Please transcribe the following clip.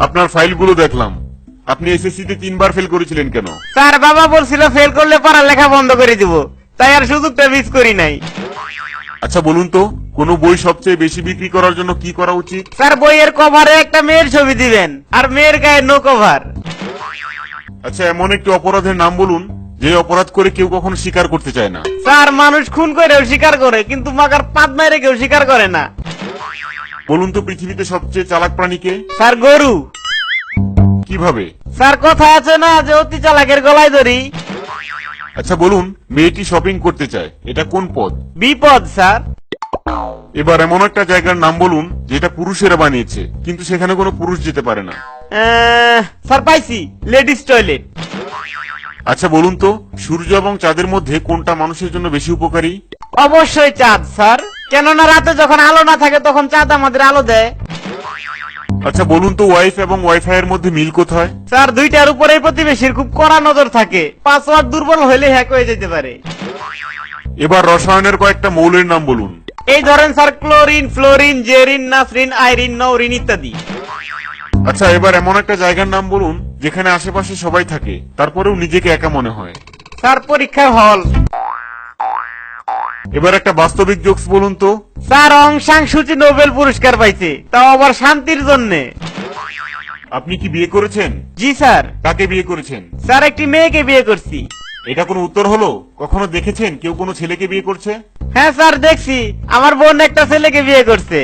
আপনার ফাইলগুলো দেখলাম। আপনি এসএসসি তে 3বার ফেল করেছিলেন কেন? স্যার বাবা বলছিল ফেল করলে পড়ালেখা বন্ধ করে দিব, তাই আর সুযোগটা মিস করি নাই। আচ্ছা বলুন তো, কোন বই সবচেয়ে বেশি বিক্রি করার জন্য কি করা উচিত? স্যার বইয়ের কভারে একটা মেয়ের ছবি দিবেন, আর মেয়ের গায়ে নো কভার। আচ্ছা এমন একটি অপরাধের নাম বলুন যে অপরাধ করে কেউ কখনো স্বীকার করতে চায় না। স্যার মানুষ খুন করেও স্বীকার করে, কিন্তু মাকার পাত মেরে কেউ স্বীকার করে না। বলুন তো পৃথিবীতে সবচেয়ে চালাক প্রাণী কে? স্যার গরু। কিভাবে? স্যার কথা আছে না যে অতি চালাকের গলায় ধরি। আচ্ছা বলুন, মেয়েটি শপিং করতে চায়, এটা কোন পদ? বিপদ স্যার। এবার এমন একটা জায়গার নাম বলুন যেটা পুরুষেরা বানিয়েছে কিন্তু সেখানে কোনো পুরুষ যেতে পারে না। স্যার পাইছি, লেডিস টয়লেট। আচ্ছা বলুন তো, সূর্য এবং চাঁদের মধ্যে কোনটা মানুষের জন্য বেশি উপকারী? অবশ্যই চাঁদ স্যার, কেননা রাতে যখন আলো না থাকে তখন চাঁদ আমাদের আলো দেয়। আচ্ছা বলুন তো, ওয়াইফ এবং ওয়াইফাই এর মধ্যে মিল কোথায়? স্যার দুইটার উপরে প্রতিবেশীর খুব কড়া নজর থাকে, পাসওয়ার্ড দুর্বল হলে হ্যাক হয়ে যেতে পারে। এবার রসায়নের কয়েকটা মৌলের নাম বলুন। এই ধরেন sir chlorine, fluorine, Jerin, Nasrin, Irin, Nourin ইত্যাদি। আচ্ছা এবার এমন একটা জায়গার নাম বলুন যেখানে আশেপাশে সবাই থাকে তারপরেও নিজেকে একা মনে হয়। স্যার পরীক্ষার হল। এবার একটা বাস্তবিক জোকস বলুন তো। স্যার অং সাং সুচি নোবেল পুরস্কার পাইছে, তাও আবার শান্তির জন্যে। আপনি কি বিয়ে করেছেন? জি স্যার। কাকে বিয়ে করেছেন? স্যার একটি মেয়েকে বিয়ে করছি। এটা কোনো উত্তর হলো? কখনো দেখেছেন কেউ কোনো ছেলেকে বিয়ে করছে? হ্যাঁ স্যার দেখছি, আমার বোন একটা ছেলেকে বিয়ে করছে।